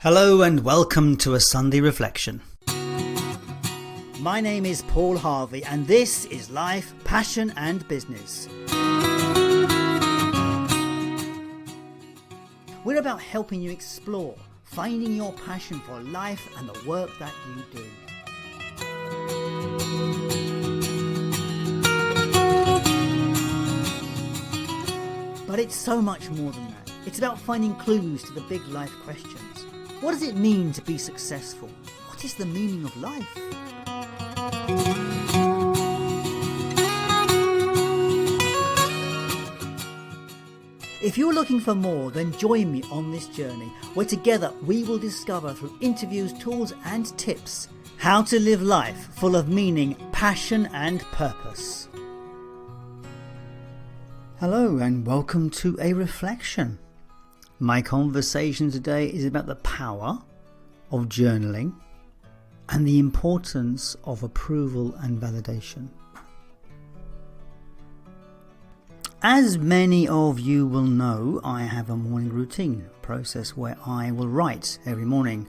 Hello and welcome to a Sunday Reflection. My name is Paul Harvey and this is Life, Passion and Business. We're about helping you explore, finding your passion for life and the work that you do. But it's so much more than that. It's about finding clues to the big life questions. What does it mean to be successful? What is the meaning of life? If you're looking for more, then join me on this journey where together we will discover through interviews, tools and tips how to live life full of meaning, passion and purpose. Hello and welcome to a reflection. My conversation today is about the power of journaling and the importance of approval and validation. As many of you will know, I have a morning routine process where I will write every morning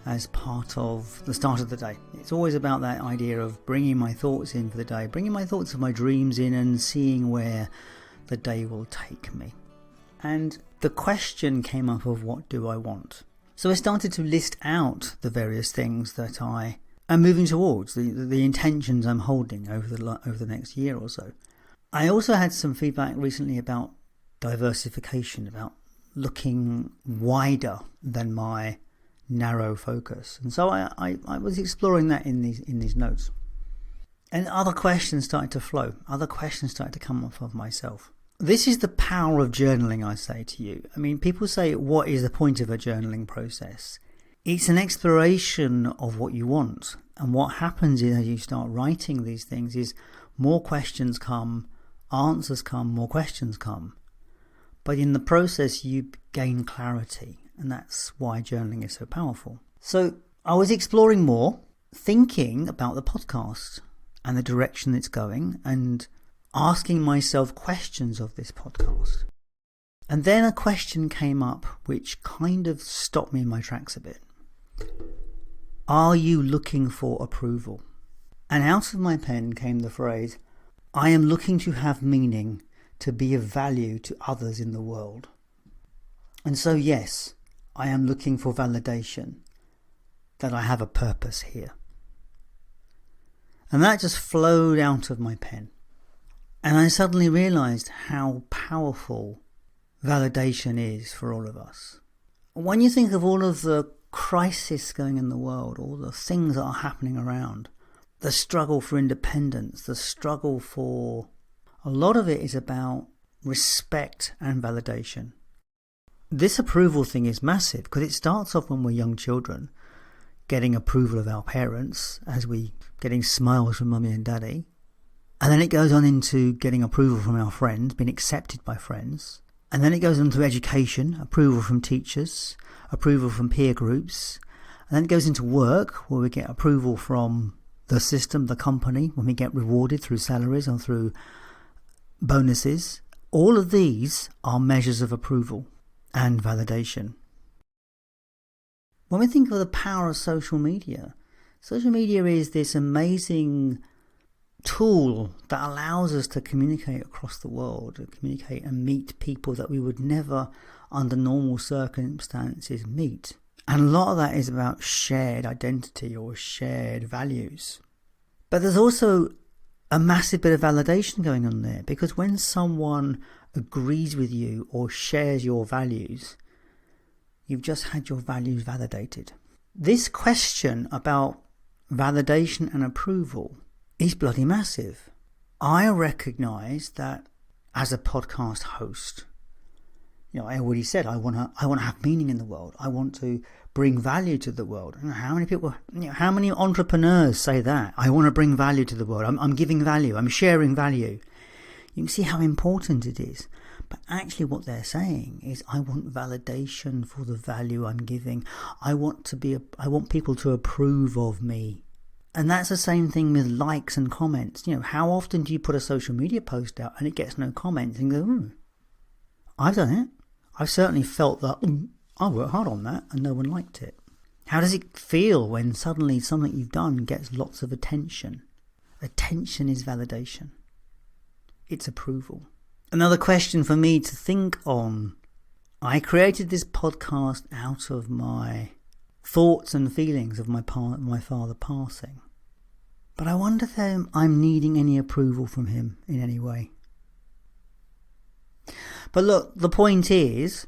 as part of the start of the day. It's always about that idea of bringing my thoughts in for the day, bringing my thoughts of my dreams in and seeing where the day will take me. And the question came up of what do I want? So I started to list out the various things that I am moving towards, the intentions I'm holding over the next year or so. I also had some feedback recently about diversification, about looking wider than my narrow focus. And so I was exploring that in these notes. And other questions started to flow. Other questions started to come off of myself. This is the power of journaling, I say to you. I mean, people say, what is the point of a journaling process? It's an exploration of what you want. And what happens is, as you start writing these things, is more questions come, answers come, more questions come. But in the process, you gain clarity. And that's why journaling is so powerful. So I was exploring more, thinking about the podcast and the direction it's going, and asking myself questions of this podcast. And then a question came up which kind of stopped me in my tracks a bit. Are you looking for approval? And out of my pen came the phrase, I am looking to have meaning, to be of value to others in the world. And so yes, I am looking for validation that I have a purpose here. And that just flowed out of my pen. And I suddenly realised how powerful validation is for all of us. When you think of all of the crisis going in the world, all the things that are happening around, the struggle for independence, the struggle for... a lot of it is about respect and validation. This approval thing is massive because it starts off when we're young children, getting approval of our parents, as we getting smiles from mummy and daddy. And then it goes on into getting approval from our friends, being accepted by friends. And then it goes on to education, approval from teachers, approval from peer groups. And then it goes into work, where we get approval from the system, the company, when we get rewarded through salaries or through bonuses. All of these are measures of approval and validation. When we think of the power of social media is this amazing tool that allows us to communicate across the world, to communicate and meet people that we would never under normal circumstances meet. And a lot of that is about shared identity or shared values. But there's also a massive bit of validation going on there, because when someone agrees with you or shares your values, you've just had your values validated. This question about validation and approval is bloody massive. I recognise that as a podcast host, I already said I want to have meaning in the world. I want to bring value to the world. How many people, how many entrepreneurs say that? I want to bring value to the world. I'm giving value. I'm sharing value. You can see how important it is. But actually what they're saying is, I want validation for the value I'm giving. I want people to approve of me. And that's the same thing with likes and comments. How often do you put a social media post out and it gets no comments and go, I've done it. I've certainly felt that I worked hard on that and no one liked it. How does it feel when suddenly something you've done gets lots of attention? Attention is validation. It's approval. Another question for me to think on. I created this podcast out of my thoughts and feelings of my father passing. But I wonder if I'm needing any approval from him in any way. But look, the point is,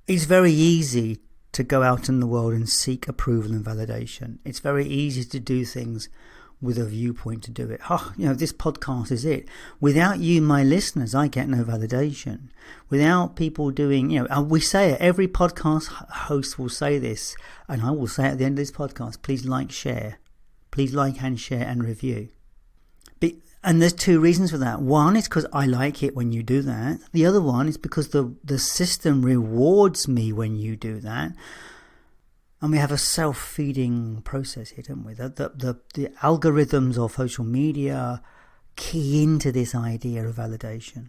it's very easy to go out in the world and seek approval and validation. It's very easy to do things with a viewpoint to do it. This podcast is it. Without you, my listeners, I get no validation. Without people doing, we say it, every podcast host will say this, and I will say at the end of this podcast, please like, share. Please like and share and review. And there's two reasons for that. One is because I like it when you do that. The other one is because the system rewards me when you do that. And we have a self-feeding process here, don't we? The algorithms of social media key into this idea of validation.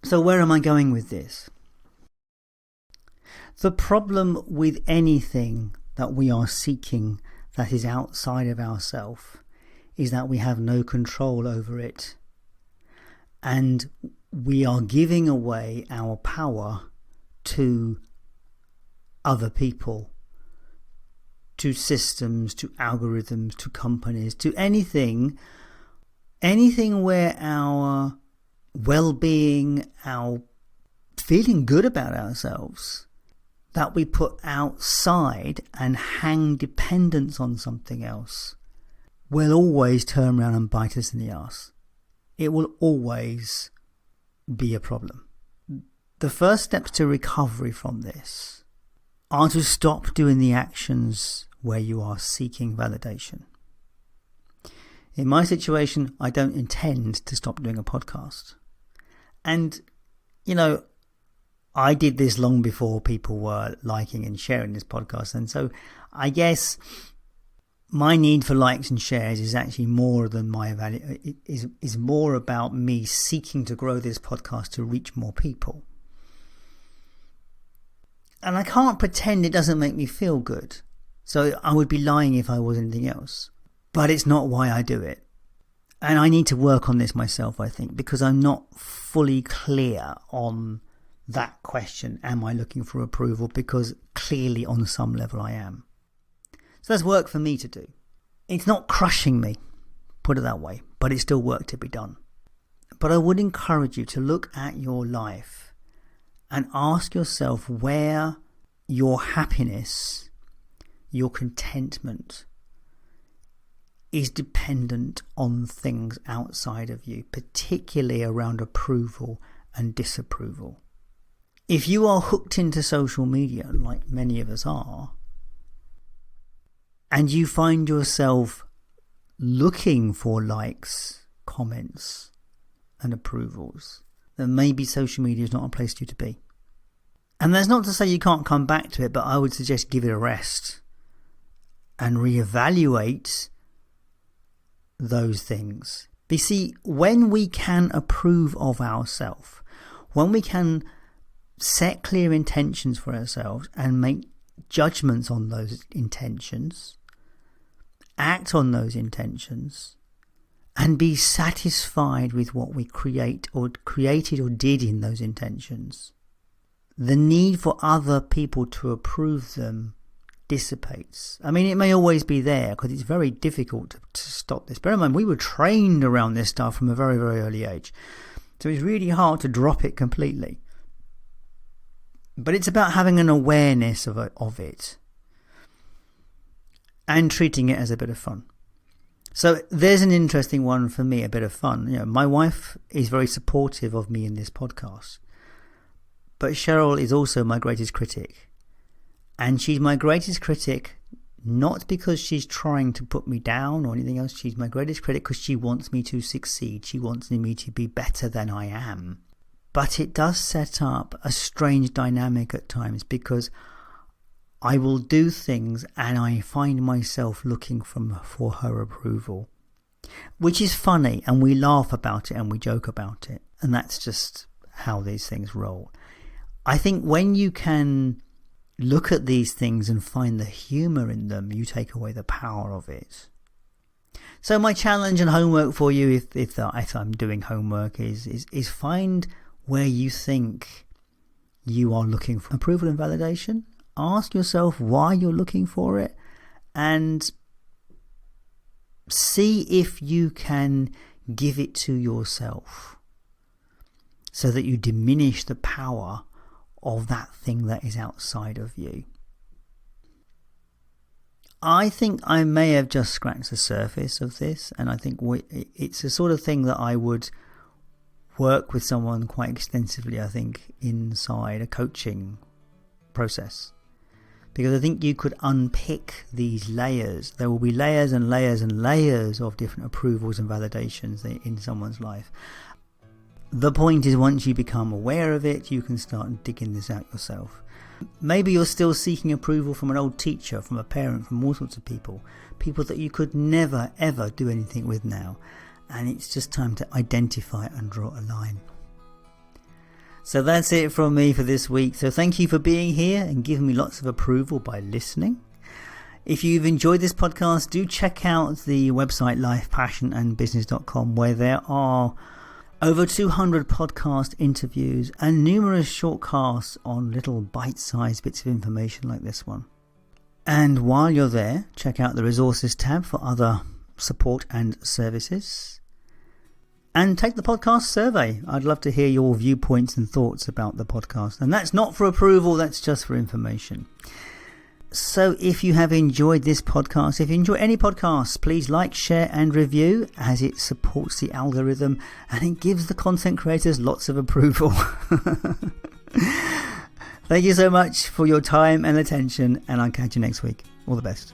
So where am I going with this? The problem with anything that we are seeking that is outside of ourselves is that we have no control over it. And we are giving away our power to other people, to systems, to algorithms, to companies, to anything where our well-being, our feeling good about ourselves, that we put outside and hang dependence on something else, will always turn around and bite us in the arse. It will always be a problem. The first steps to recovery from this are to stop doing the actions where you are seeking validation. In my situation, I don't intend to stop doing a podcast. And, I did this long before people were liking and sharing this podcast. And so I guess my need for likes and shares is actually more than my value. It is more about me seeking to grow this podcast to reach more people. And I can't pretend it doesn't make me feel good. So I would be lying if I was anything else. But it's not why I do it. And I need to work on this myself, I think, because I'm not fully clear on that question. Am I looking for approval? Because clearly on some level I am. So there's work for me to do. It's not crushing me, put it that way, but it's still work to be done. But I would encourage you to look at your life and ask yourself where your happiness, your contentment is dependent on things outside of you, particularly around approval and disapproval. If you are hooked into social media, like many of us are, and you find yourself looking for likes, comments, and approvals, then maybe social media is not a place for you to be. And that's not to say you can't come back to it, but I would suggest give it a rest and reevaluate those things. You see, when we can approve of ourselves, when we can set clear intentions for ourselves and make judgments on those intentions, act on those intentions, and be satisfied with what we created or did in those intentions, the need for other people to approve them dissipates. I mean, it may always be there because it's very difficult to stop this. Bear in mind, we were trained around this stuff from a very, very early age. So it's really hard to drop it completely. But it's about having an awareness of it and treating it as a bit of fun. So there's an interesting one for me, a bit of fun. My wife is very supportive of me in this podcast. But Cheryl is also my greatest critic. And she's my greatest critic not because she's trying to put me down or anything else. She's my greatest critic because she wants me to succeed. She wants me to be better than I am. But it does set up a strange dynamic at times because I will do things and I find myself looking for her approval, which is funny, and we laugh about it and we joke about it, and that's just how these things roll. I think when you can look at these things and find the humour in them, you take away the power of it. So my challenge and homework for you, if I'm doing homework, is find where you think you are looking for approval and validation. Ask yourself why you're looking for it, and see if you can give it to yourself so that you diminish the power of that thing that is outside of you. I think I may have just scratched the surface of this, and I think it's the sort of thing that I would work with someone quite extensively, I think, inside a coaching process. Because I think you could unpick these layers. There will be layers and layers and layers of different approvals and validations in someone's life. The point is, once you become aware of it, you can start digging this out yourself. Maybe you're still seeking approval from an old teacher, from a parent, from all sorts of people that you could never ever do anything with now, and it's just time to identify and draw a line. So that's it from me for this week. So thank you for being here and giving me lots of approval by listening. If you've enjoyed this podcast, do check out the website lifepassionandbusiness.com, where there are over 200 podcast interviews and numerous shortcasts on little bite-sized bits of information like this one. And while you're there, check out the resources tab for other support and services. And take the podcast survey. I'd love to hear your viewpoints and thoughts about the podcast. And that's not for approval, that's just for information. So if you have enjoyed this podcast, if you enjoy any podcasts, please like, share and review, as it supports the algorithm and it gives the content creators lots of approval. Thank you so much for your time and attention, and I'll catch you next week. All the best.